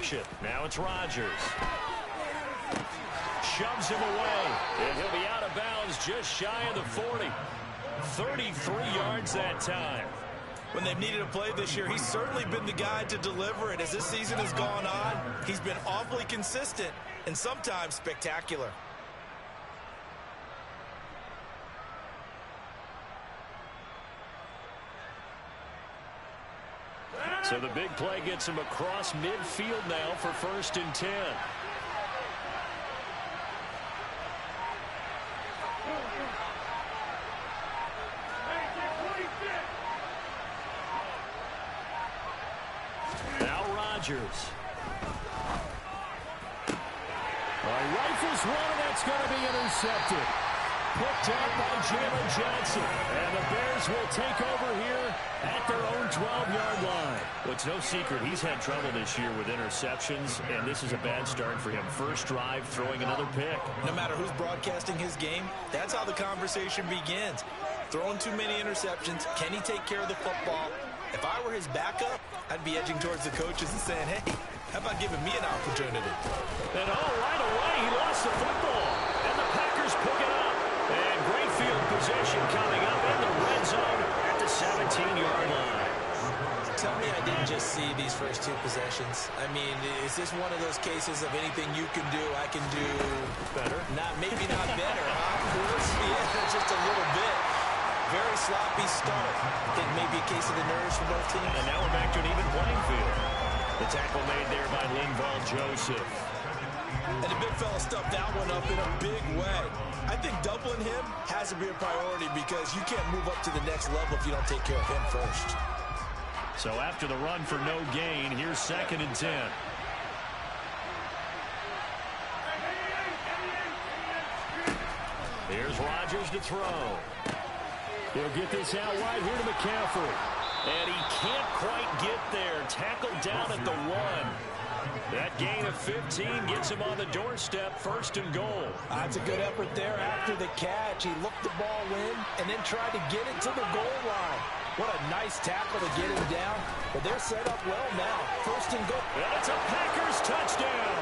action. Now it's Rodgers. Shoves him away, and he'll be out of bounds just shy of the 40. 33 yards that time. When they've needed a play this year, he's certainly been the guy to deliver it. As this season has gone on, he's been awfully consistent and sometimes spectacular. So the big play gets him across midfield now for 1st and 10. Now Rodgers. Rifles one, and that's going to be intercepted. Picked out by Jalen Johnson. And the Bears will take over here at their own 12-yard line. Well, it's no secret he's had trouble this year with interceptions, and this is a bad start for him. First drive, throwing another pick. No matter who's broadcasting his game, that's how the conversation begins. Throwing too many interceptions. Can he take care of the football? If I were his backup, I'd be edging towards the coaches and saying, hey, how about giving me an opportunity? And right away, he lost the football. And the Packers pick it up. And great field possession coming up in the red zone at the 17-yard line. Tell me I didn't just see these first two possessions. I mean, is this one of those cases of anything you can do, I can do better? Maybe not better, huh? Of course, yeah, just a little bit. Very sloppy start. I think maybe a case of the nerves for both teams. And now we're back to an even playing field. The tackle made there by Linval Joseph. And the big fella stuffed that one up in a big way. I think doubling him has to be a priority because you can't move up to the next level if you don't take care of him first. So after the run for no gain, here's 2nd and 10. Here's Rodgers to throw. He'll get this out wide here to McCaffrey. And he can't quite get there. Tackled down at the 1. That gain of 15 gets him on the doorstep, 1st and goal. That's a good effort there after the catch. He looked the ball in and then tried to get it to the goal line. What a nice tackle to get him down. But they're set up well now. 1st and goal. And it's a Packers touchdown.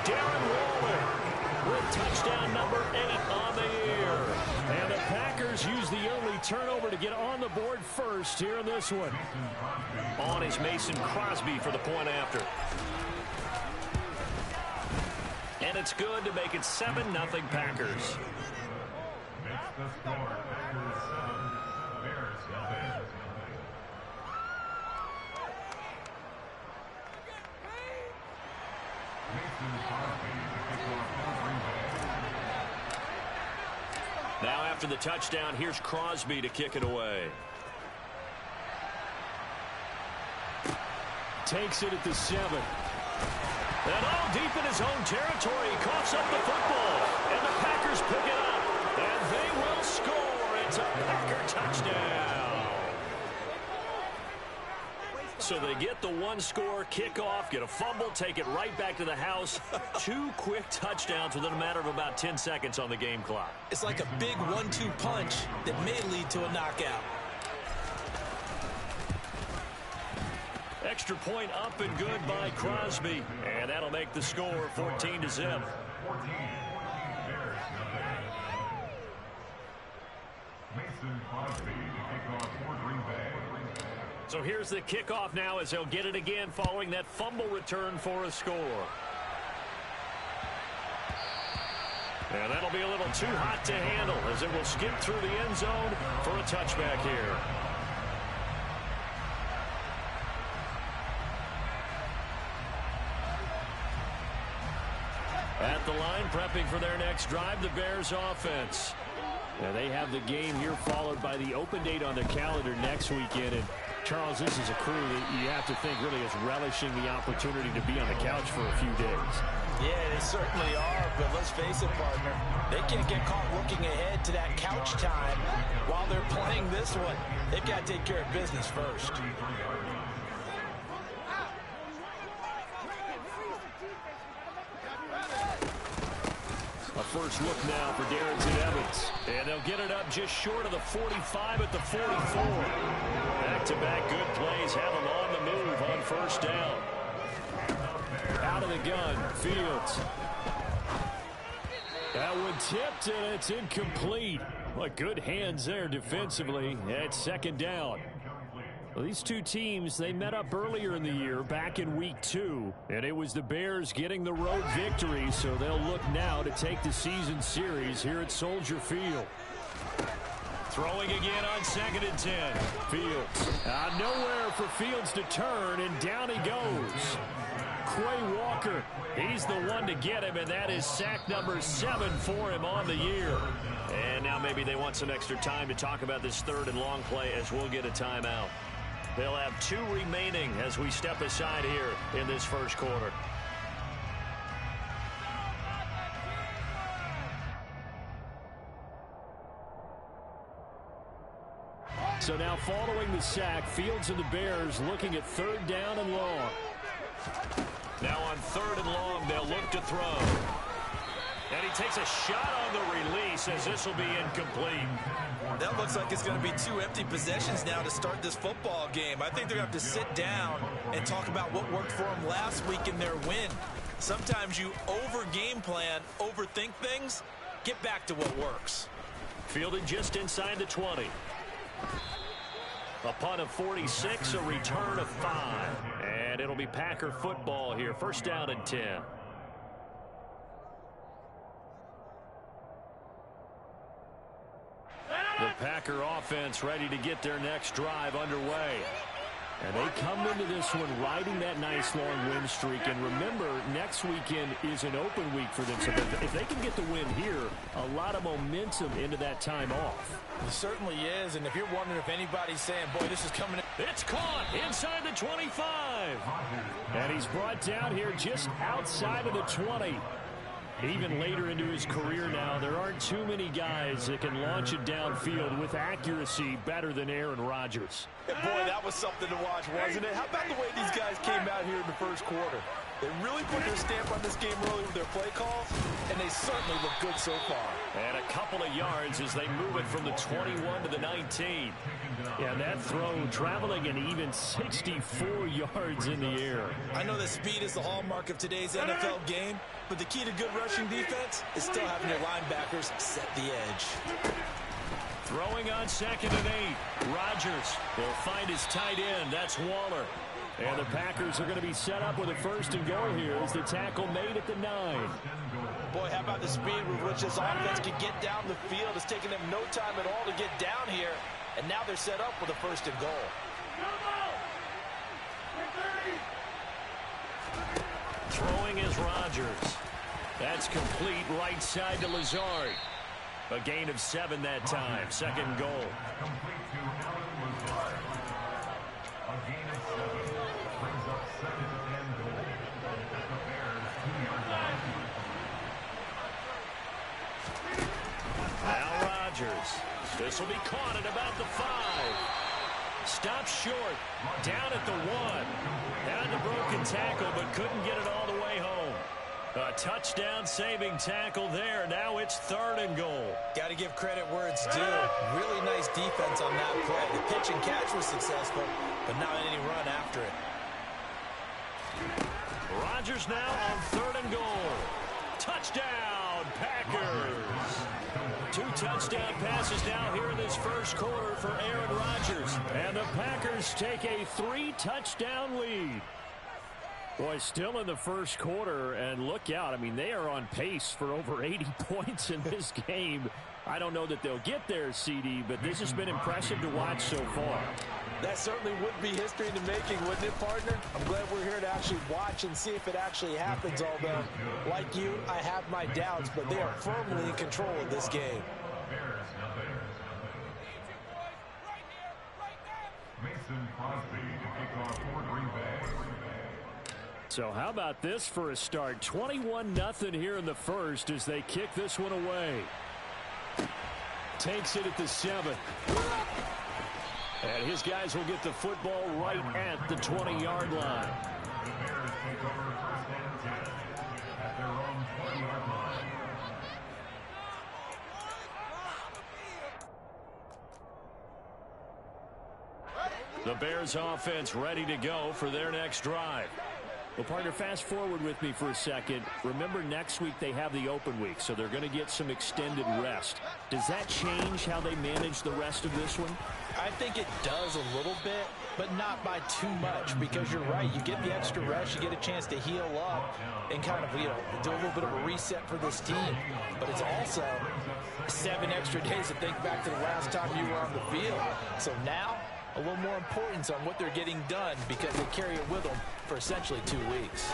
Darren Waller with touchdown number 8 on the year. And the Packers use the early turnover to get on the board first here in this one. On is Mason Crosby for the point after. And it's good to make it 7-0 Packers. Now after the touchdown, here's Crosby to kick it away. Takes it at the 7. And all deep in his own territory, he coughs up the football. And the Packers pick it up. And they will score. It's a Packer touchdown. So they get the 1-score kickoff, get a fumble, take it right back to the house. 2 quick touchdowns within a matter of about 10 seconds on the game clock. It's like a big 1-2 punch that may lead to a knockout. Extra point up and good by Crosby. And that'll make the score 14-0. So here's the kickoff now as they'll get it again following that fumble return for a score. And that'll be a little too hot to handle as it will skip through the end zone for a touchback here. At the line, prepping for their next drive, the Bears offense. And they have the game here followed by the open date on their calendar next weekend. And Charles, this is a crew that you have to think really is relishing the opportunity to be on the couch for a few days. Yeah, they certainly are, but let's face it, partner. They can't get caught looking ahead to that couch time while they're playing this one. They've got to take care of business first. A first look now for Darrington Evans. And they'll get it up just short of the 45 at the 44. Back-to-back good plays have them on the move on first down. out of the gun. Fields. That one tipped, and it's incomplete. Well, good hands there defensively at second down. Well, these two teams, they met up earlier in the year, back in week 2, and it was the Bears getting the road victory, so they'll look now to take the season series here at Soldier Field. Throwing again on 2nd and 10. Fields. Nowhere for Fields to turn, and down he goes. Quay Walker, he's the one to get him, and that is sack number 7 for him on the year. And now maybe they want some extra time to talk about this 3rd and long play as we'll get a timeout. They'll have 2 remaining as we step aside here in this first quarter. So now following the sack, Fields and the Bears looking at 3rd down and long. Now on 3rd and long, they'll look to throw. And he takes a shot on the release as this will be incomplete. That looks like it's going to be 2 empty possessions now to start this football game. I think they're going to have to sit down and talk about what worked for them last week in their win. Sometimes you over-game plan, overthink things. Get back to what works. Fielded just inside the 20. A punt of 46, a return of 5. And it'll be Packer football here. 1st down and 10. The Packer offense ready to get their next drive underway. And they come into this one riding that nice long win streak. And remember, next weekend is an open week for them. So if they can get the win here, a lot of momentum into that time off. It certainly is. And if you're wondering if anybody's saying, boy, this is coming in. It's caught inside the 25. And he's brought down here just outside of the 20. Even later into his career now, there aren't too many guys that can launch it downfield with accuracy better than Aaron Rodgers. And boy, that was something to watch, wasn't it? How about the way these guys came out here in the first quarter? They really put their stamp on this game early with their play calls, and they certainly look good so far. And a couple of yards as they move it from the 21 to the 19. Yeah, that throw traveling an even 64 yards in the air. I know that speed is the hallmark of today's NFL game, but the key to good rushing defense is still having your linebackers set the edge. Throwing on 2nd and 8. Rodgers will find his tight end. That's Waller. And the Packers are going to be set up with a 1st and goal here as the tackle made at the 9. Boy, how about the speed with which this offense can get down the field? It's taken them no time at all to get down here. And now they're set up with a 1st and goal. Throwing is Rodgers. That's complete right side to Lazard. A gain of 7 that time. 2nd goal. Now Rodgers. This will be caught at about the 5. Stopped short. Down at the 1. Had the broken tackle, but couldn't get it all the way home. A touchdown saving tackle there. Now it's 3rd and goal. Got to give credit where it's due. Really nice defense on that play. The pitch and catch was successful, but not any run after it. Rodgers now on 3rd and goal. Touchdown, Packers. 2 touchdown passes now here in this first quarter for Aaron Rodgers. And the Packers take a 3-touchdown lead. Boy, still in the first quarter, and look out. I mean, they are on pace for over 80 points in this game. I don't know that they'll get there, CD, but this has been impressive to watch so far. That certainly would be history in the making, wouldn't it, partner? I'm glad we're here to actually watch and see if it actually happens, although, like you, I have my doubts, but they are firmly in control of this game. So how about this for a start? 21-0 here in the first as they kick this one away. Takes it at the 7. And his guys will get the football right at the 20-yard line. The Bears offense ready to go for their next drive. Well, partner, fast forward with me for a second. Remember, next week they have the open week, so they're going to get some extended rest. Does that change how they manage the rest of this one? I think it does a little bit, but not by too much, because you're right. You get the extra rest, you get a chance to heal up and kind of, do a little bit of a reset for this team. But it's also 7 extra days to think back to the last time you were on the field. So now, a little more importance on what they're getting done because they carry it with them for essentially 2 weeks.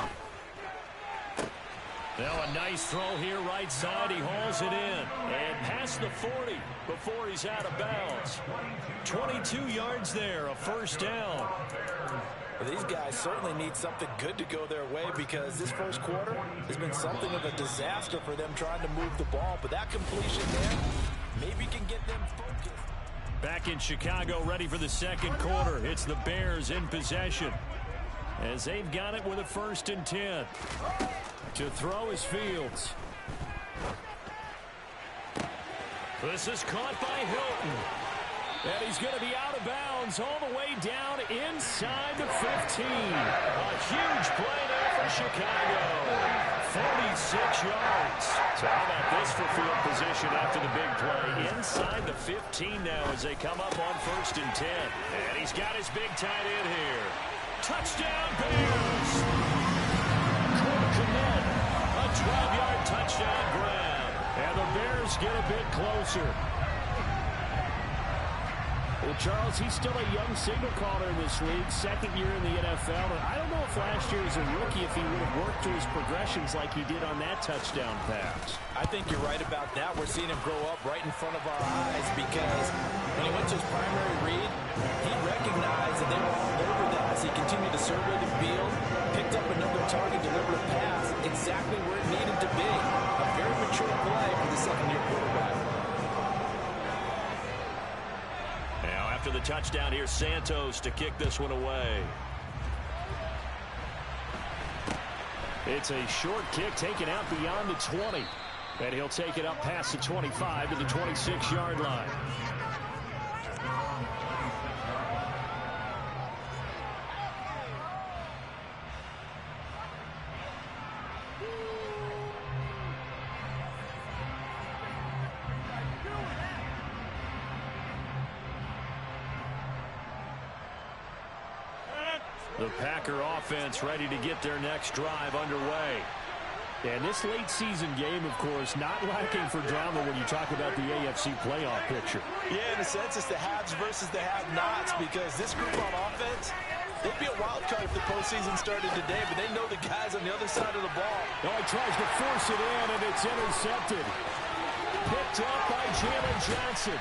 Now a nice throw here right side. He hauls it in. And past the 40 before he's out of bounds. 22 yards there, a first down. Well, these guys certainly need something good to go their way because this first quarter has been something of a disaster for them trying to move the ball. But that completion there maybe can get them focused. Back in Chicago, ready for the second quarter. It's the Bears in possession as they've got it with a 1st and 10. To throw is Fields. This is caught by Hilton. And he's going to be out of bounds all the way down inside the 15. A huge play there for Chicago. 46 yards. So how about this for field position after the big play? Inside the 15 now as they come up on 1st and 10. And he's got his big tight end here. Touchdown Bears. A 12-yard touchdown grab. And the Bears get a bit closer. Well, Charles, he's still a young signal caller in this league, 2nd year in the NFL. And I don't know if last year as a rookie, if he would have worked through his progressions like he did on that touchdown pass. I think you're right about that. We're seeing him grow up right in front of our eyes because when he went to his primary read, he recognized that they were all over that as he continued to survey the field, picked up another target, delivered a pass exactly where it needed to be. A very mature play for the 2nd-year quarterback. After the touchdown, here's Santos to kick this one away. It's a short kick taken out beyond the 20. And he'll take it up past the 25 to the 26-yard line. The Packer offense ready to get their next drive underway. And this late season game, of course, not lacking for drama when you talk about the AFC playoff picture. Yeah, in a sense, it's the haves versus the have-nots because this group on offense, they'd be a wild card if the postseason started today, but they know the guys on the other side of the ball. Oh, he tries to force it in, and it's intercepted. Picked up by Jalen Johnson.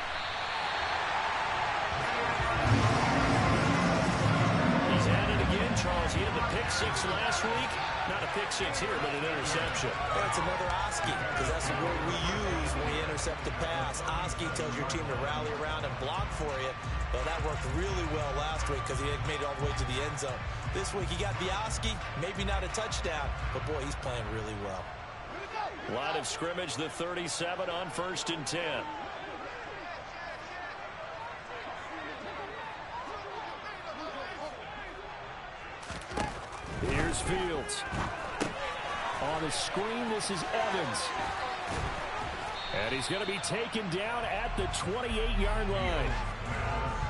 Charles, he had the pick 6 last week. Not a pick 6 here, but an interception. That's another Oski, because that's the word we use when we intercept the pass. Oski tells your team to rally around and block for you. Well, that worked really well last week because he had made it all the way to the end zone. This week he got the Oski, maybe not a touchdown, but boy, he's playing really well. Line of scrimmage, the 37 on 1st and 10. Here's Fields. On the screen, this is Evans. And he's going to be taken down at the 28-yard line.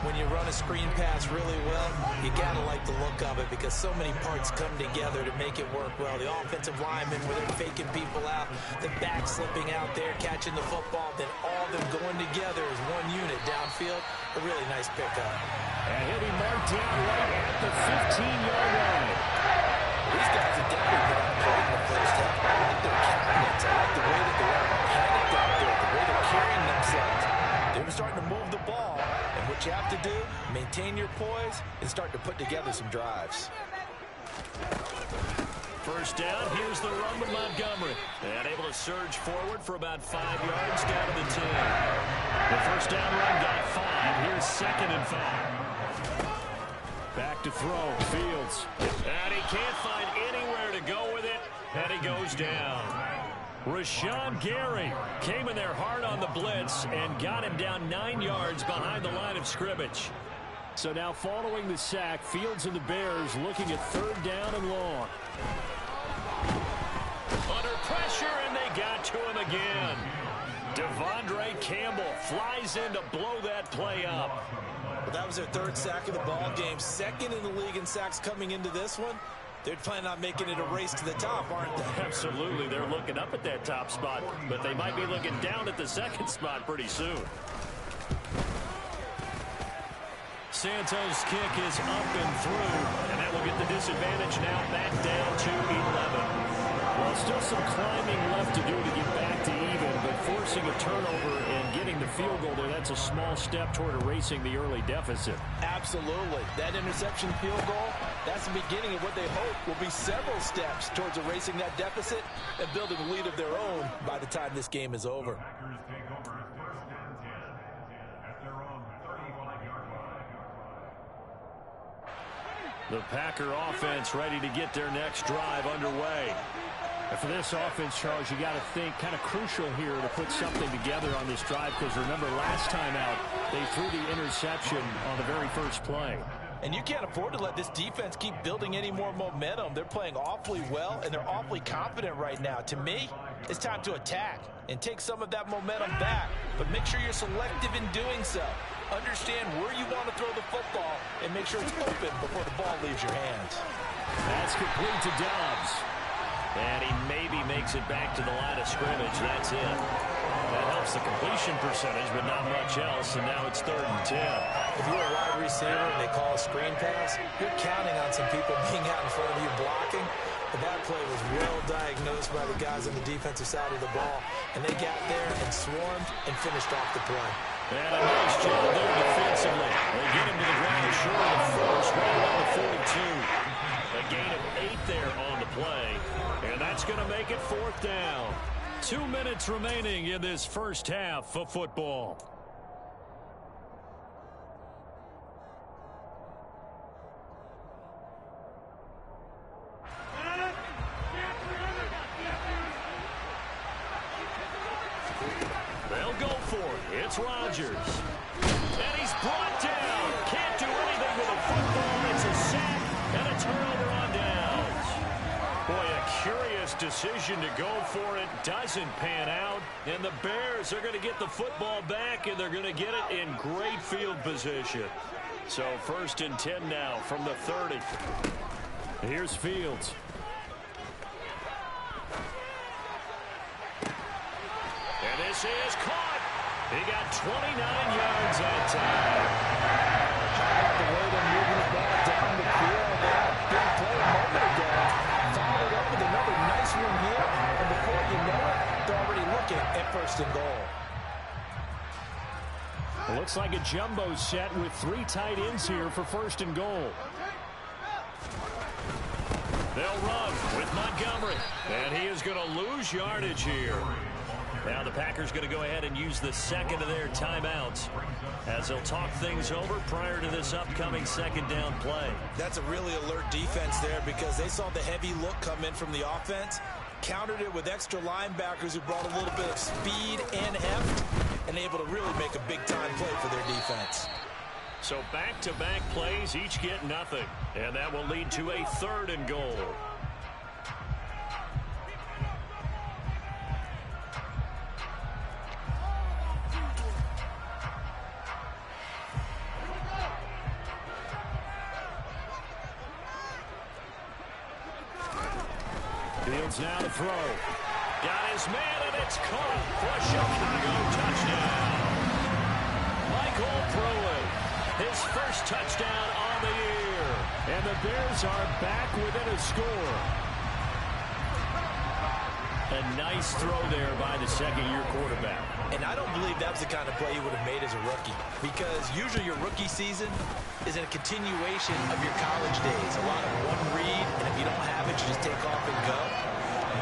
When you run a screen pass really well, you got to like the look of it because so many parts come together to make it work well. The offensive linemen, where they're faking people out, the back slipping out there, catching the football, then all of them going together as one unit downfield. A really nice pickup. And he'll be marked down right at the 15-yard line. These guys have definitely been on point in the first half. I like their cabinets. I like the way that they're panicked out there, the way they're carrying themselves. They're starting to move the ball. And what you have to do, maintain your poise and start to put together some drives. First down, here's the run with Montgomery. And able to surge forward for about 5 yards down to the 10. The first down run got 5. Here's 2nd and 5. Back to throw, Fields. And he can't find anywhere to go with it. And he goes down. Rashawn Gary came in there hard on the blitz and got him down 9 yards behind the line of scrimmage. So now following the sack, Fields and the Bears looking at 3rd down and long. Under pressure, and they got to him again. Devondre Campbell flies in to blow that play up. Well, that was their 3rd sack of the ball game. 2nd in the league in sacks coming into this one. They're planning on making it a race to the top, aren't they? Absolutely. They're looking up at that top spot, but they might be looking down at the 2nd spot pretty soon. Santos' kick is up and through, and that will get the disadvantage now back down to 11. Well, still some climbing left to do to get back to even, but forcing a turnover and getting the field goal there, that's a small step toward erasing the early deficit. Absolutely. That interception field goal, that's the beginning of what they hope will be several steps towards erasing that deficit and building a lead of their own by the time this game is over. The Packer offense ready to get their next drive underway. And for this offense, Charles, you got to think kind of crucial here to put something together on this drive, because remember last time out they threw the interception on the very first play. And you can't afford to let this defense keep building any more momentum. They're playing awfully well, and they're awfully confident right now. To me, it's time to attack and take some of that momentum back, but make sure you're selective in doing so. Understand where you want to throw the football and make sure it's open before the ball leaves your hands. That's complete to Dobbs. And he maybe makes it back to the line of scrimmage. That's it. That helps the completion percentage, but not much else. And now it's 3rd and 10. If you're a wide receiver and they call a screen pass, you're counting on some people being out in front of you blocking. But that play was well diagnosed by the guys on the defensive side of the ball. And they got there and swarmed and finished off the play. And a nice job there defensively. They get him to the ground short of the first, right around the 42. A gain of 8 there on the play. And that's going to make it 4th down. 2 minutes remaining in this first half of football. They'll go for it. It's Rodgers. And he's brought down. Can't do anything with a football. It's a sack and a turnover on downs. Boy, a curious decision to go for it. Doesn't pan out. And the Bears are going to get the football back, and they're going to get it in great field position. So 1st and 10 now from the 30. Here's Fields. And this is caught. He got 29 yards that time. The way they're moving the ball down the field, that big play a moment ago. Followed up with another nice one here. And before you know it, they're already looking at 1st and goal. It looks like a jumbo set with 3 tight ends here for 1st and goal. They'll run with Montgomery. And he is going to lose yardage here. Now the Packers going to go ahead and use the 2nd of their timeouts as they'll talk things over prior to this upcoming 2nd down play. That's a really alert defense there because they saw the heavy look come in from the offense, countered it with extra linebackers who brought a little bit of speed and heft, and able to really make a big-time play for their defense. So back-to-back plays, each get nothing, and that will lead to a 3rd and goal. Fields now to throw. Got his man, and it's caught for Chicago. Touchdown. Michael Pruitt, his first touchdown on the year. And the Bears are back within a score. A nice throw there by the 2nd-year quarterback. And I don't believe that was the kind of play he would have made as a rookie, because usually your rookie season is a continuation of your college days. A lot of one read, and if you don't have it, you just take off and go.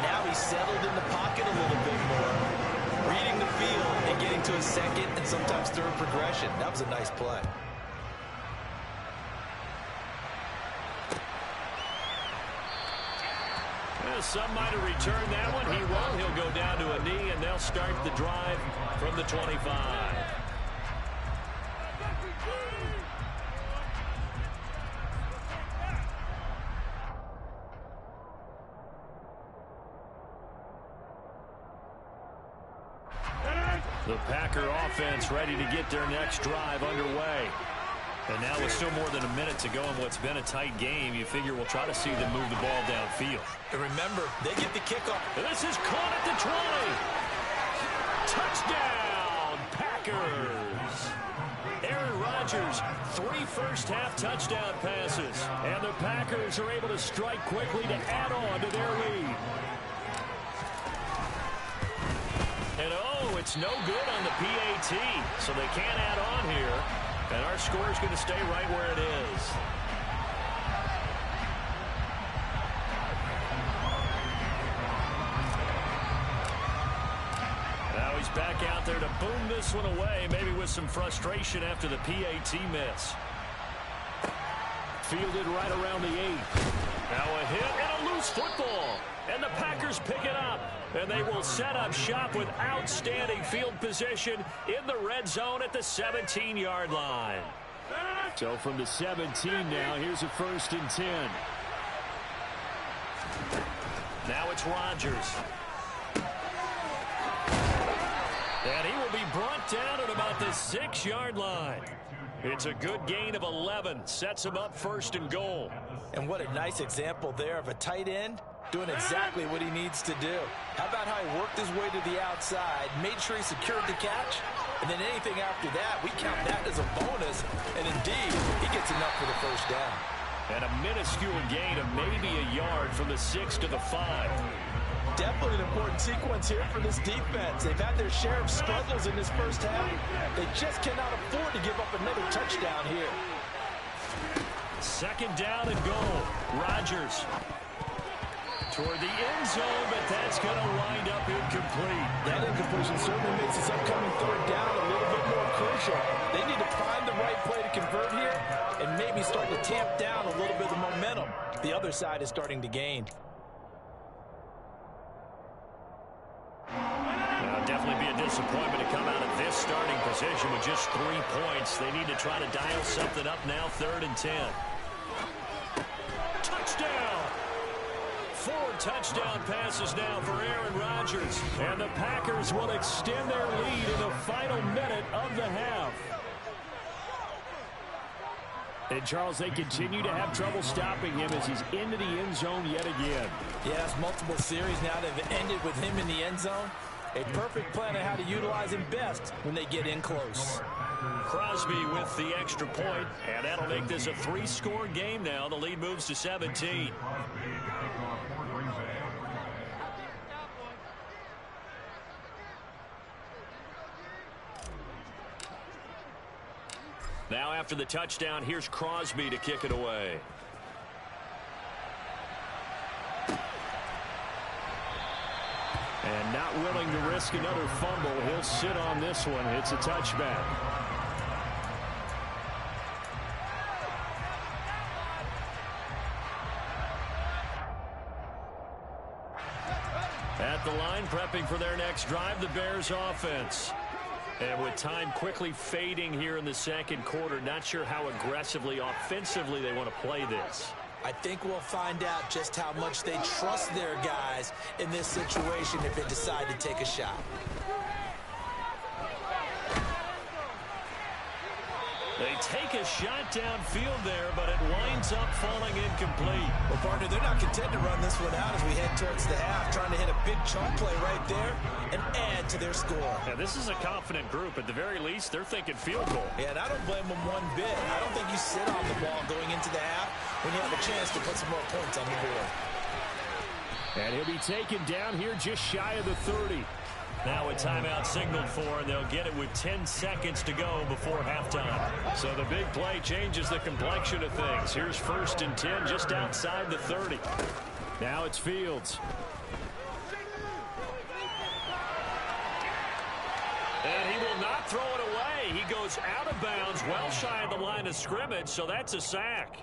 Now he's settled in the pocket a little bit more, reading the field and getting to a 2nd and sometimes 3rd progression. That was a nice play. Some might have returned that one. He won't. He'll go down to a knee, and they'll start the drive from the 25. The Packer offense ready to get their next drive underway. And now with still more than a minute to go in what's been a tight game, you figure we'll try to see them move the ball downfield. And remember, they get the kickoff. And this is caught at the 20. Touchdown, Packers. Aaron Rodgers, 3 first-half touchdown passes. And the Packers are able to strike quickly to add on to their lead. And oh, it's no good on the PAT, so they can't add on here. And our score is going to stay right where it is. Now he's back out there to boom this one away, maybe with some frustration after the PAT miss. Fielded right around the 8. Now a hit and a loose football. And the Packers pick it up. And they will set up shop with outstanding field position in the red zone at the 17-yard line. So from the 17 now, here's a 1st and 10. Now it's Rodgers. And he will be brought down at about the 6-yard line. It's a good gain of 11. Sets him up 1st and goal. And what a nice example there of a tight end doing exactly what he needs to do. How about how he worked his way to the outside, made sure he secured the catch, and then anything after that, we count that as a bonus. And indeed, he gets enough for the 1st down. And a minuscule gain of maybe a yard from the 6 to the 5. Definitely an important sequence here for this defense. They've had their share of struggles in this 1st half. They just cannot afford to give up another touchdown here. 2nd down and goal. Rodgers toward the end zone, but that's going to wind up incomplete. That incompletion certainly makes this upcoming 3rd down a little bit more crucial. They need to find the right play to convert here and maybe start to tamp down a little bit of momentum. The other side is starting to gain. Definitely be a disappointment to come out of this starting position with just 3 points. They need to try to dial something up now, 3rd and 10. Touchdown! 4 touchdown passes now for Aaron Rodgers. And the Packers will extend their lead in the final minute of the half. And, Charles, they continue to have trouble stopping him as he's into the end zone yet again. Yes, multiple series now that have ended with him in the end zone. A perfect plan on how to utilize him best when they get in close. Crosby with the extra point, and that'll make this a 3-score game now. The lead moves to 17. Now after the touchdown, here's Crosby to kick it away. And not willing to risk another fumble, he'll sit on this one. It's a touchback. At the line, prepping for their next drive, the Bears offense. And with time quickly fading here in the 2nd quarter, not sure how aggressively, offensively they want to play this. I think we'll find out just how much they trust their guys in this situation if they decide to take a shot. They take a shot downfield there, but it winds up falling incomplete. Well, partner, they're not content to run this one out as we head towards the half, trying to hit a big chunk play right there and add to their score. Yeah, this is a confident group. At the very least, they're thinking field goal. Yeah, and I don't blame them one bit. I don't think you sit on the ball going into the half when you have a chance to put some more points on the board. And he'll be taken down here just shy of the 30. Now a timeout signaled for, and they'll get it with 10 seconds to go before halftime. So the big play changes the complexion of things. Here's 1st and 10 just outside the 30. Now it's Fields. And he will not throw it away. He goes out of bounds, well shy of the line of scrimmage, so that's a sack.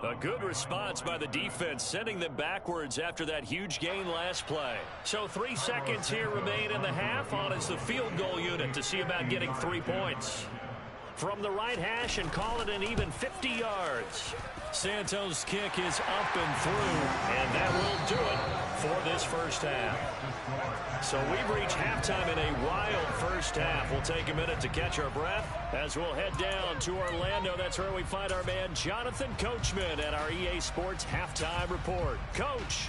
A good response by the defense, sending them backwards after that huge gain last play. So 3 seconds here remain in the half. On is the field goal unit to see about getting 3 points. from the right hash and call it an even 50 yards. Santos' kick is up and through, and that will do it for this first half. So we've reached halftime in a wild first half. We'll take a minute to catch our breath as we'll head down to Orlando. That's where we find our man Jonathan Coachman at our EA Sports Halftime Report. Coach.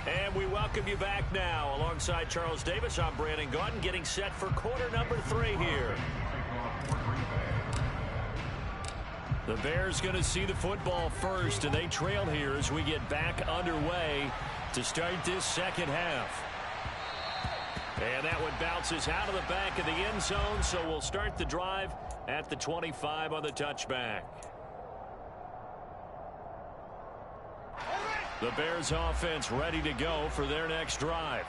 And we welcome you back now. Alongside Charles Davis, I'm Brandon Gaudin, getting set for quarter number 3 here. The Bears going to see the football first, and they trail here as we get back underway to start this second half. And that one bounces out of the back of the end zone, so we'll start the drive at the 25 on the touchback. The Bears offense ready to go for their next drive.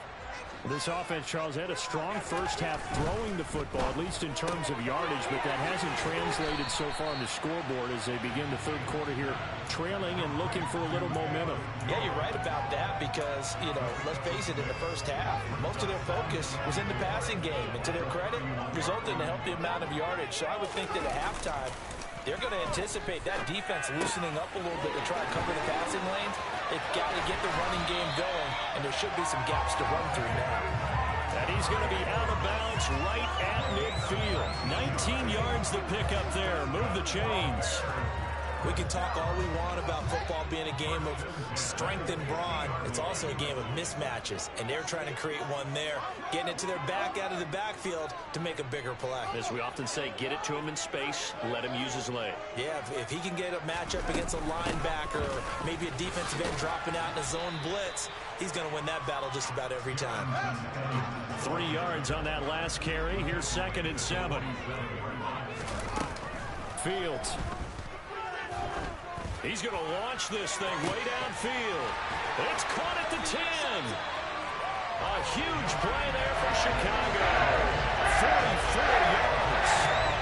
This offense, Charles, had a strong first half throwing the football, at least in terms of yardage, but that hasn't translated so far on the scoreboard as they begin the third quarter here, trailing and looking for a little momentum. Yeah, you're right about that because, let's face it, in the first half, most of their focus was in the passing game. And to their credit, resulted in a healthy amount of yardage. So I would think that at halftime, they're going to anticipate that defense loosening up a little bit to try to cover the passing lanes. They've got to get the running game going, and there should be some gaps to run through now. And he's going to be out of bounds right at midfield. 19 yards to pick up there. Move the chains. We can talk all we want about football being a game of strength and brawn. It's also a game of mismatches, and they're trying to create one there, getting it to their back out of the backfield to make a bigger play. As we often say, get it to him in space, let him use his leg. Yeah, if he can get a matchup against a linebacker or maybe a defensive end dropping out in a zone blitz, he's going to win that battle just about every time. 3 yards on that last carry. Here's 2nd and 7. Fields. He's going to launch this thing way downfield. It's caught at the 10. A huge play there for Chicago. 44 yards.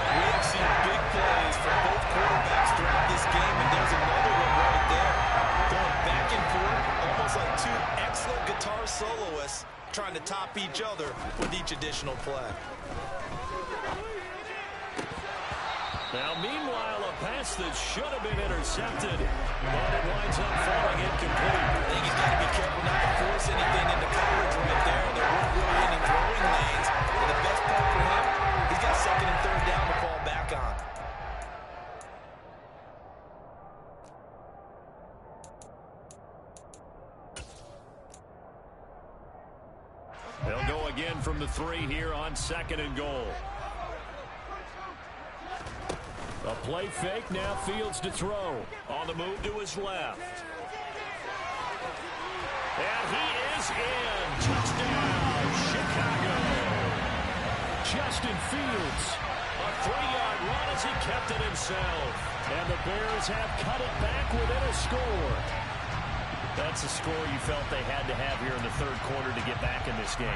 We have seen big plays from both quarterbacks throughout this game, and there's another one right there. Going back and forth, almost like two excellent guitar soloists trying to top each other with each additional play. Now, meanwhile, a pass that should have been intercepted, but it winds up falling incomplete. I think he's got to be careful not to force anything into coverage right there. There weren't really any throwing lanes. And the best part for him, he's got 2nd and 3rd down to fall back on. They'll go again from the 3 here on 2nd and goal. A play fake, now Fields to throw. On the move to his left. And he is in. Touchdown, Chicago. Justin Fields. A 3-yard run as he kept it himself. And the Bears have cut it back within a score. That's a score you felt they had to have here in the third quarter to get back in this game.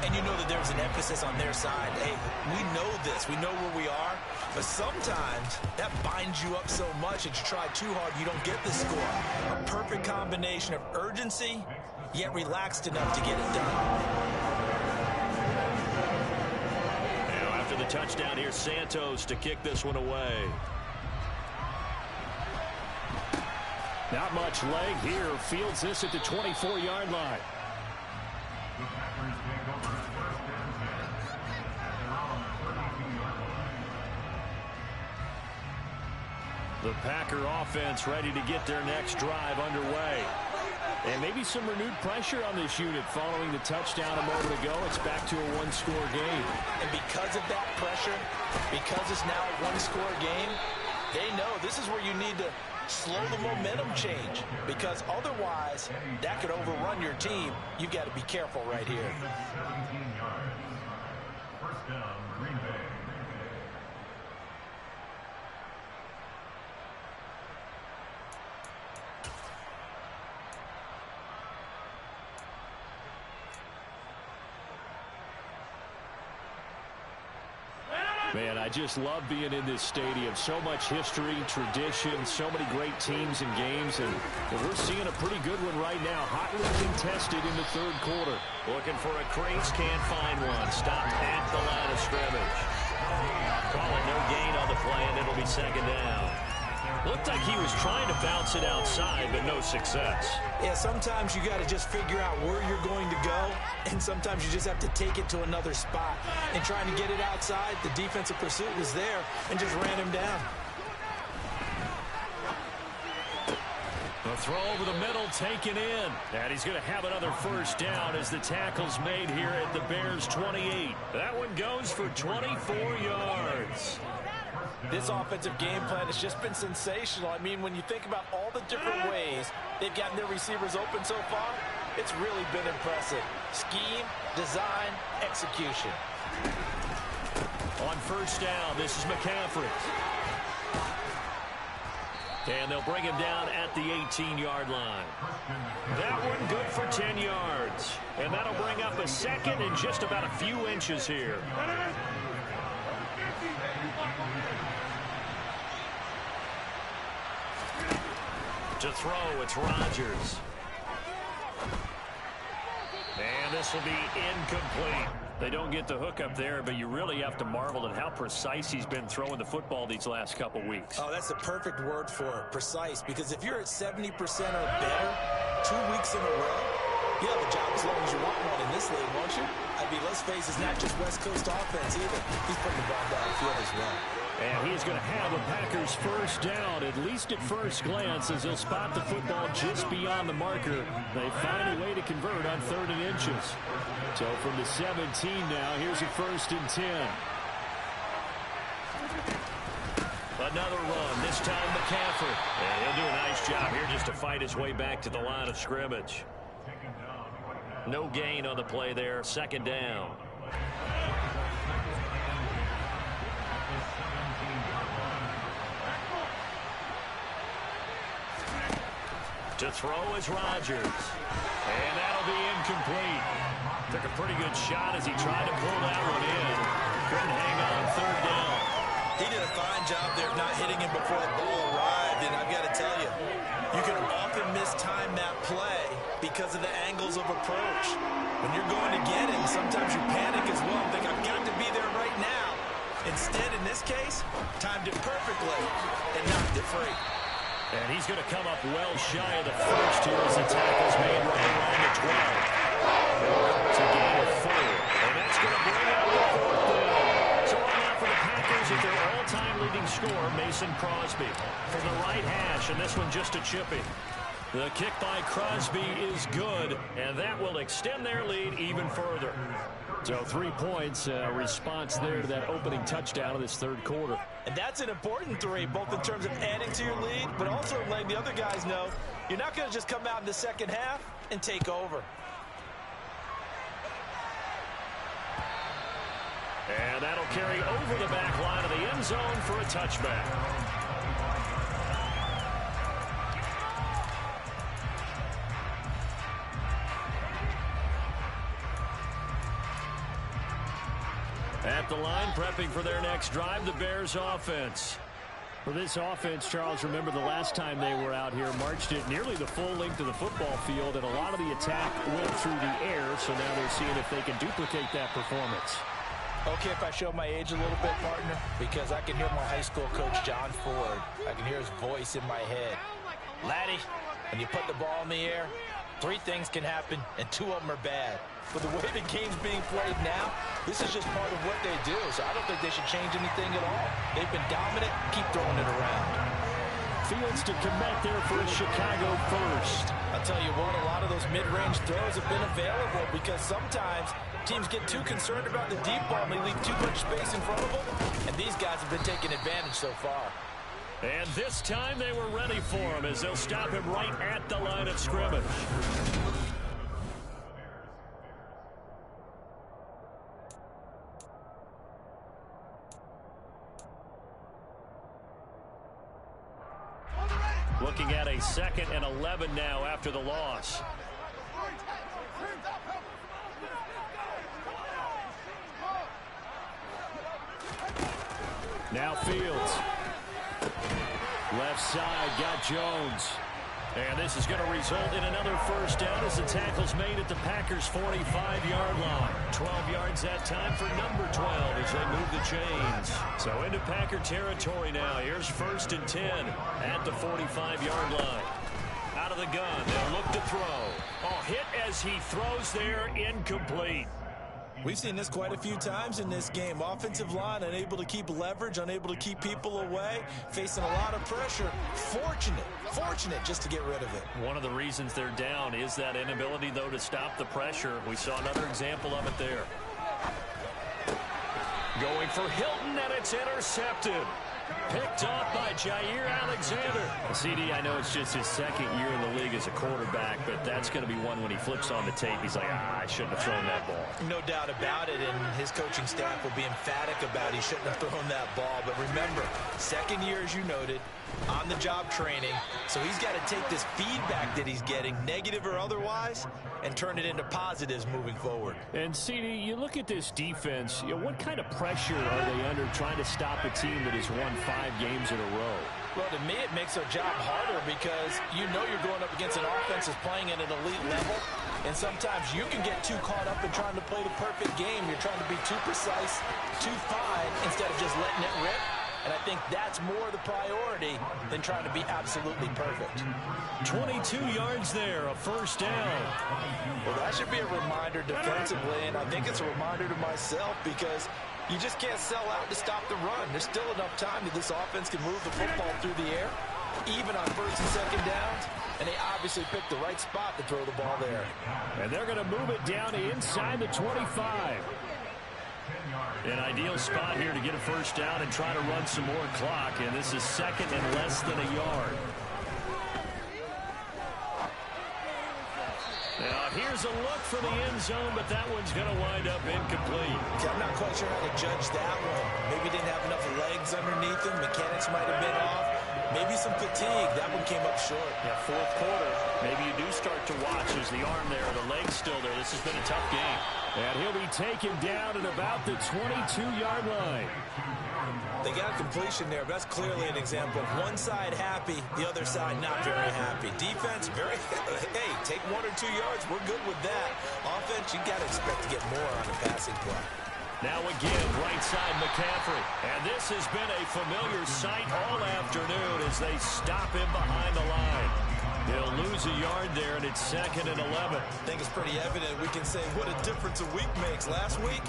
And you know that there's an emphasis on their side. Hey, we know this. We know where we are. But sometimes that binds you up so much that you try too hard, you don't get the score. A perfect combination of urgency, yet relaxed enough to get it done. Now after the touchdown, here's Santos to kick this one away. Not much leg here. Fields this at the 24-yard line. The Packer offense ready to get their next drive underway. And maybe some renewed pressure on this unit following the touchdown a moment ago. It's back to a one-score game. And because of that pressure, because it's now a one-score game, they know this is where you need to slow the momentum change, because otherwise that could overrun your team. You've got to be careful right here. First down, Green Bay. Man, I just love being in this stadium. So much history, tradition, so many great teams and games, and we're seeing a pretty good one right now. Hotly contested in the third quarter. Looking for a crease, can't find one. Stopped at the line of scrimmage. Call it no gain on the play, and it'll be second down. Looked like he was trying to bounce it outside, but no success. Yeah, sometimes you got to just figure out where you're going to go, and sometimes you just have to take it to another spot. And trying to get it outside, the defensive pursuit was there and just ran him down. The throw over the middle taken in. And he's going to have another first down as the tackle's made here at the Bears' 28. That one goes for 24 yards. This offensive game plan has just been sensational. I mean, when you think about all the different ways they've gotten their receivers open so far, it's really been impressive. Scheme, design, execution. On first down, this is McCaffrey. And they'll bring him down at the 18-yard line. That one good for 10 yards. And that'll bring up a second and just about a few inches here. To throw, it's Rodgers. And this will be incomplete. They don't get the hook up there, but you really have to marvel at how precise he's been throwing the football these last couple weeks. Oh, that's the perfect word for it, precise, because if you're at 70% or better 2 weeks in a row, you have a job as long as you want one in this league, won't you? I mean, let's face it, it's not just West Coast offense either. He's putting the ball downfield as well. And he's going to have the Packers first down, at least at first glance, as he'll spot the football just beyond the marker. They find a way to convert on 3rd and inches. So from the 17 now, here's a 1st and 10. Another run, this time McCaffrey. And he'll do a nice job here just to fight his way back to the line of scrimmage. No gain on the play there, 2nd down. To throw is Rodgers. And that'll be incomplete. Took a pretty good shot as he tried to pull that one in. Couldn't hang on 3rd down. He did a fine job there of not hitting him before the ball arrived, and I've got to tell you, you can often mistime that play because of the angles of approach. When you're going to get him, sometimes you panic as well and think, I've got to be there right now. Instead, in this case, timed it perfectly and knocked it free. And he's going to come up well shy of the first here as the tackle's made right around the 12. It's a gain of 4. And that's going to bring out the 4th down. So right now for the Packers at their all-time leading scorer, Mason Crosby. From the right hash, and this one just a chippy. The kick by Crosby is good, and that will extend their lead even further. So 3 points, response there to that opening touchdown in this 3rd quarter. And that's an important 3, both in terms of adding to your lead, but also letting the other guys know you're not going to just come out in the second half and take over. And that'll carry over the back line of the end zone for a touchback. At the line, prepping for their next drive, the Bears offense. For this offense, Charles, remember the last time they were out here, marched it nearly the full length of the football field, and a lot of the attack went through the air, so now they're seeing if they can duplicate that performance. Okay, if I show my age a little bit, partner, because I can hear my high school coach, John Ford. I can hear his voice in my head. Laddie, when you put the ball in the air, 3 things can happen, and 2 of them are bad. But the way the game's being played now, this is just part of what they do. So I don't think they should change anything at all. They've been dominant. Keep throwing it around. Fields to commit there for a Chicago first. I'll tell you what, a lot of those mid-range throws have been available because sometimes teams get too concerned about the deep ball and they leave too much space in front of them. And these guys have been taking advantage so far. And this time they were ready for him as they'll stop him right at the line of scrimmage. Looking at a 2nd and 11 now after the loss. Now Fields. Left side, got Jones. And this is going to result in another first down as the tackle's made at the Packers' 45-yard line. 12 yards that time for number 12 as they move the chains. So into Packer territory now. Here's 1st and 10 at the 45-yard line. Out of the gun, they'll look to throw. Oh, hit as he throws there, incomplete. We've seen this quite a few times in this game. Offensive line unable to keep leverage, unable to keep people away, facing a lot of pressure. Fortunate just to get rid of it. One of the reasons they're down is that inability, though, to stop the pressure. We saw another example of it there. Going for Hilton, and it's intercepted. Picked off by Jair Alexander. CD, I know it's just his 2nd year in the league as a quarterback, but that's going to be one when he flips on the tape. He's like, I shouldn't have thrown that ball. No doubt about it, and his coaching staff will be emphatic about he shouldn't have thrown that ball. But remember, 2nd year, as you noted, on-the-job training. So he's got to take this feedback that he's getting, negative or otherwise, and turn it into positives moving forward. And, CD, you look at this defense, what kind of pressure are they under trying to stop a team that has won 5 games in a row? Well, to me, it makes our job harder because you know you're going up against an offense that's playing at an elite level, and sometimes you can get too caught up in trying to play the perfect game. You're trying to be too precise, too fine, instead of just letting it rip. And I think that's more the priority than trying to be absolutely perfect. 22 yards there, a first down. Well, that should be a reminder defensively, and I think it's a reminder to myself because you just can't sell out to stop the run. There's still enough time that this offense can move the football through the air, even on 1st and 2nd downs, and they obviously picked the right spot to throw the ball there. And they're going to move it down to inside the 25. An ideal spot here to get a first down and try to run some more clock, and this is 2nd and less than a yard. Now here's a look for the end zone, but that one's going to wind up incomplete. I'm not quite sure how to judge that one. Maybe didn't have enough legs underneath him. Mechanics might have been off. Maybe some fatigue. That one came up short. Yeah, 4th quarter. Maybe you do start to watch as the arm there, the leg's still there. This has been a tough game. And he'll be taken down at about the 22-yard line. They got completion there, but that's clearly an example of one side happy, the other side not very happy. Defense, very, hey, take 1 or 2 yards, we're good with that. Offense, you got to expect to get more on the passing play. Now again, right side McCaffrey. And this has been a familiar sight all afternoon as they stop him behind the line. He'll lose a yard there, and it's 2nd and 11. I think it's pretty evident. We can say what a difference a week makes. Last week,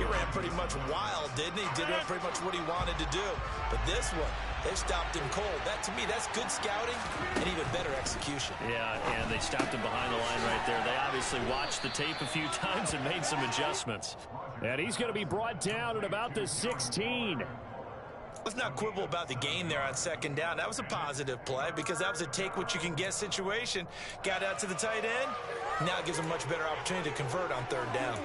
he ran pretty much wild, didn't he? Did pretty much what he wanted to do. But this one, they stopped him cold. That, to me, that's good scouting and even better execution. Yeah, and they stopped him behind the line right there. They obviously watched the tape a few times and made some adjustments. And he's going to be brought down at about the 16. Let's not quibble about the gain there on 2nd down. That was a positive play because that was a take-what-you-can-get situation. Got out to the tight end. Now it gives them a much better opportunity to convert on 3rd down.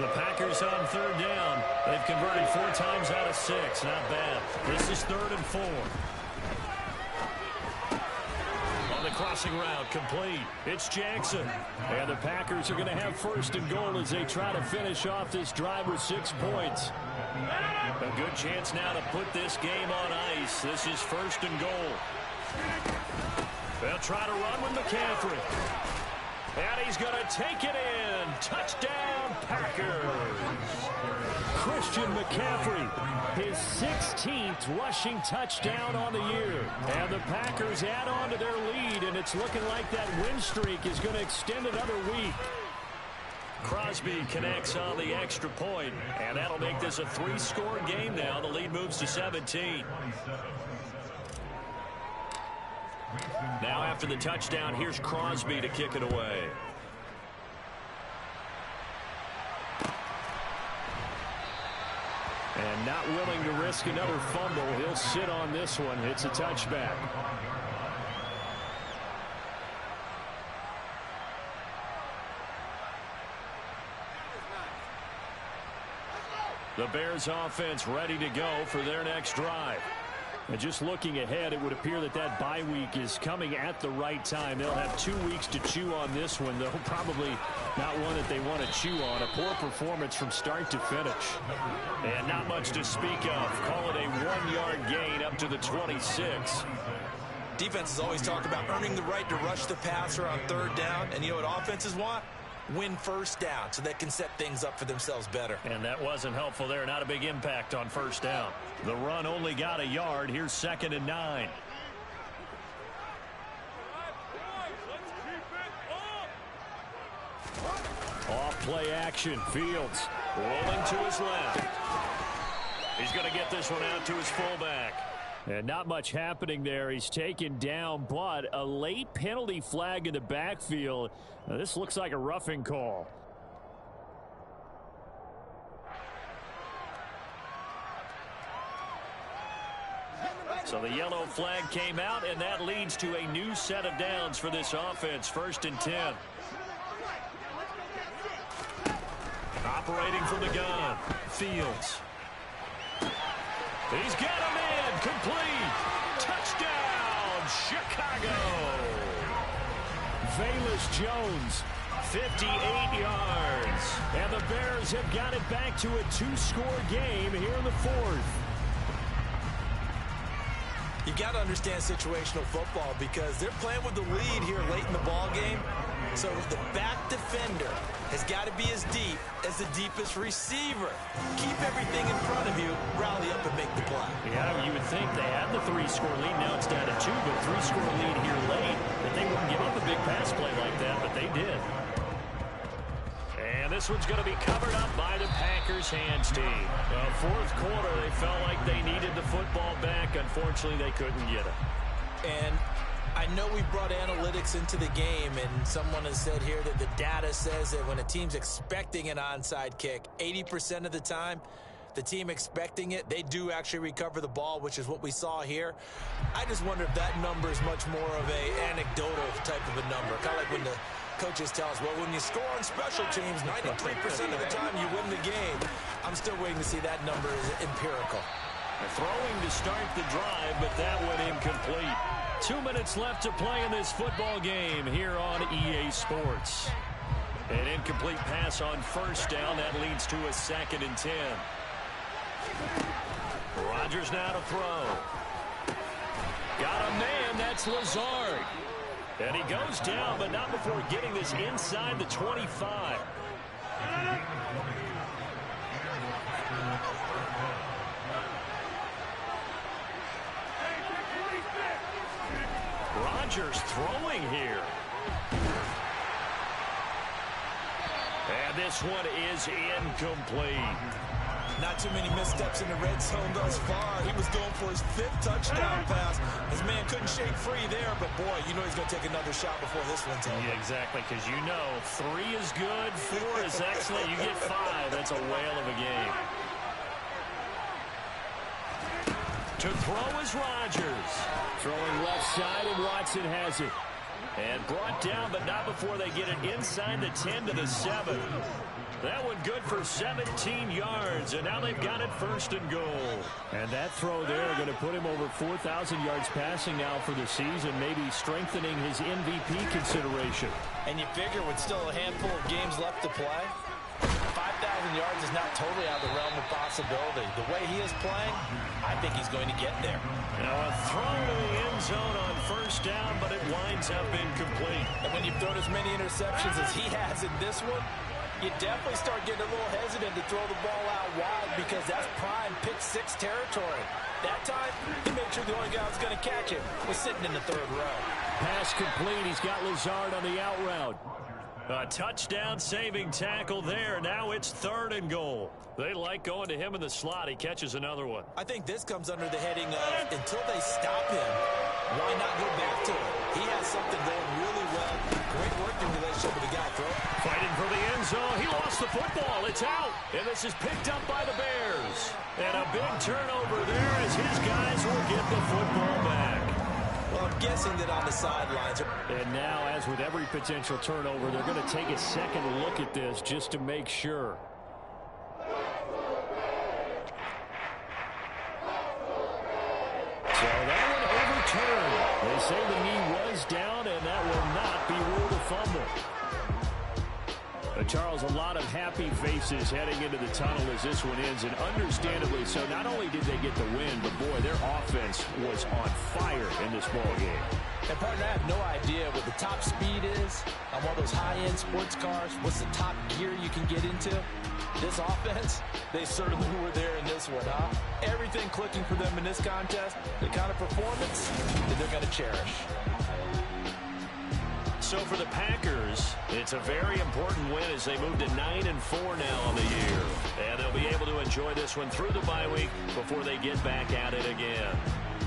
The Packers on 3rd down. They've converted 4 times out of 6. Not bad. This is 3rd and 4. The crossing route complete. It's Jackson. And the Packers are going to have 1st and goal as they try to finish off this drive with 6 points. A good chance now to put this game on ice. This is 1st and goal. They'll try to run with McCaffrey. And he's going to take it in. Touchdown, Packers. Christian McCaffrey, his 16th rushing touchdown on the year. And the Packers add on to their lead, and it's looking like that win streak is going to extend another week. Crosby connects on the extra point, and that'll make this a 3-score game now. The lead moves to 17. Now after the touchdown, here's Crosby to kick it away. And not willing to risk another fumble, he'll sit on this one. It's a touchback. The Bears offense ready to go for their next drive. And just looking ahead, it would appear that that bye week is coming at the right time. They'll have 2 weeks to chew on this one, though probably not one that they want to chew on. A poor performance from start to finish. And not much to speak of. Call it a 1-yard gain up to the 26. Defenses always talk about earning the right to rush the passer on 3rd down. And you know what offenses want? Win 1st down so they can set things up for themselves better. And that wasn't helpful there. Not a big impact on 1st down. The run only got a yard. Here's 2nd and 9. Off play action. Fields rolling to his left. He's going to get this one out to his fullback. And not much happening there. He's taken down, but a late penalty flag in the backfield. Now, this looks like a roughing call. So the yellow flag came out, and that leads to a new set of downs for this offense. 1st and 10. Operating from the gun. Fields. He's got a man. Complete. Touchdown, Chicago. Velus Jones, 58 yards. And the Bears have got it back to a 2-score game here in the 4th. You got to understand situational football because they're playing with the lead here late in the ball game. So the back defender has got to be as deep as the deepest receiver. Keep everything in front of you, rally up and make the play. Yeah, you would think they had the 3-score lead. Now it's down to 2, but 3-score lead here late. That they wouldn't give up a big pass play like that, but they did. And this one's going to be covered up by the Packers hands team. 4th quarter, they felt like they needed the football back. Unfortunately, they couldn't get it. And I know we brought analytics into the game, and someone has said here that the data says that when a team's expecting an onside kick, 80% of the time, the team expecting it, they do actually recover the ball, which is what we saw here. I just wonder if that number is much more of a anecdotal type of a number. Kind of like when the coaches tell us, well, when you score on special teams, 93% of the time you win the game. I'm still waiting to see that number is empirical. Throwing to start the drive, but that went incomplete. 2 minutes left to play in this football game here on EA Sports. An incomplete pass on 1st down. That leads to a 2nd and 10. Rodgers now to throw. Got a man. That's Lazard. And he goes down, but not before getting this inside the 25. Rodgers throwing here. And this one is incomplete. Not too many missteps in the red zone thus far. He was going for his 5th touchdown pass. His man couldn't shake free there, but boy, you know he's going to take another shot before this one's over. Yeah, exactly, because you know 3 is good, 4 is excellent. You get 5, that's a whale of a game. To throw is Rodgers. Throwing left side, and Watson has it. And brought down, but not before they get it inside the 10 to the 7. That one good for 17 yards, and now they've got it 1st and goal. And that throw there going to put him over 4,000 yards passing now for the season, maybe strengthening his MVP consideration. And you figure with still a handful of games left to play, 5,000 yards is not totally out of the realm of possibility. The way he is playing, I think he's going to get there. Now a throw to the end zone on 1st down, but it winds up incomplete. And when you've thrown as many interceptions as he has in this one, you definitely start getting a little hesitant to throw the ball out wide because that's prime pick 6 territory. That time, he made sure the only guy who was going to catch it was sitting in the 3rd row. Pass complete. He's got Lazard on the out route. A touchdown saving tackle there. Now it's 3rd and goal. They like going to him in the slot. He catches another one. I think this comes under the heading of until they stop him, why not go back to him? He has something going really well. Great working relationship with the guy throwing. Fighting for the end zone. He lost the football. It's out. And this is picked up by the Bears. And a big turnover there as his guys will get the football back. Well, I'm guessing that on the sidelines. And now, as with every potential turnover, they're going to take a second look at this just to make sure. So They say the knee was down, and that will not be ruled a fumble. Charles, a lot of happy faces heading into the tunnel as this one ends, and understandably so. Not only did they get the win, but boy, their offense was on fire in this ball game. And partner, I have no idea what the top speed is on one of those high-end sports cars. What's the top gear you can get into? This offense, they certainly were there in this one, huh? Everything clicking for them in this contest, the kind of performance that they're going to cherish. So for the Packers, it's a very important win as they move to 9-4 now on the year. And they'll be able to enjoy this one through the bye week before they get back at it again.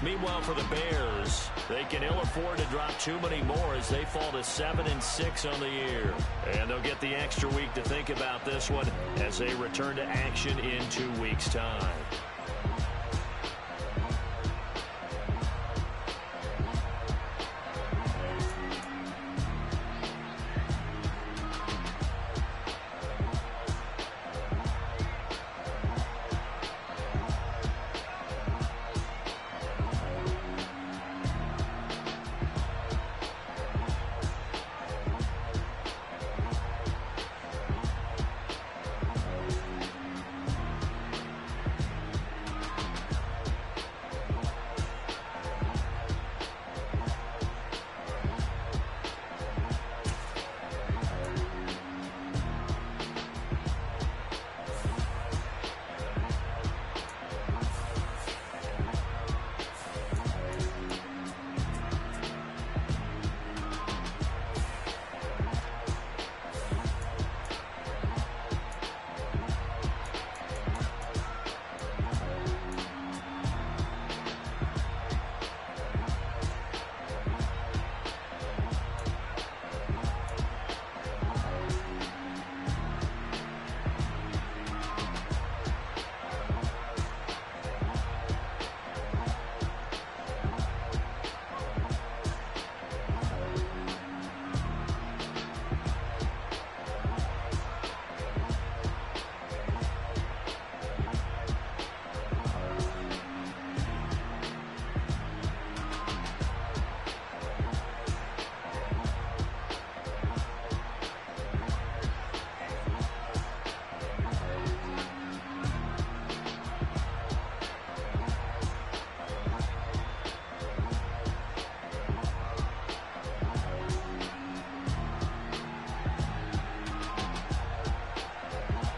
Meanwhile, for the Bears, they can ill afford to drop too many more as they fall to 7-6 on the year. And they'll get the extra week to think about this one as they return to action in 2 weeks' time.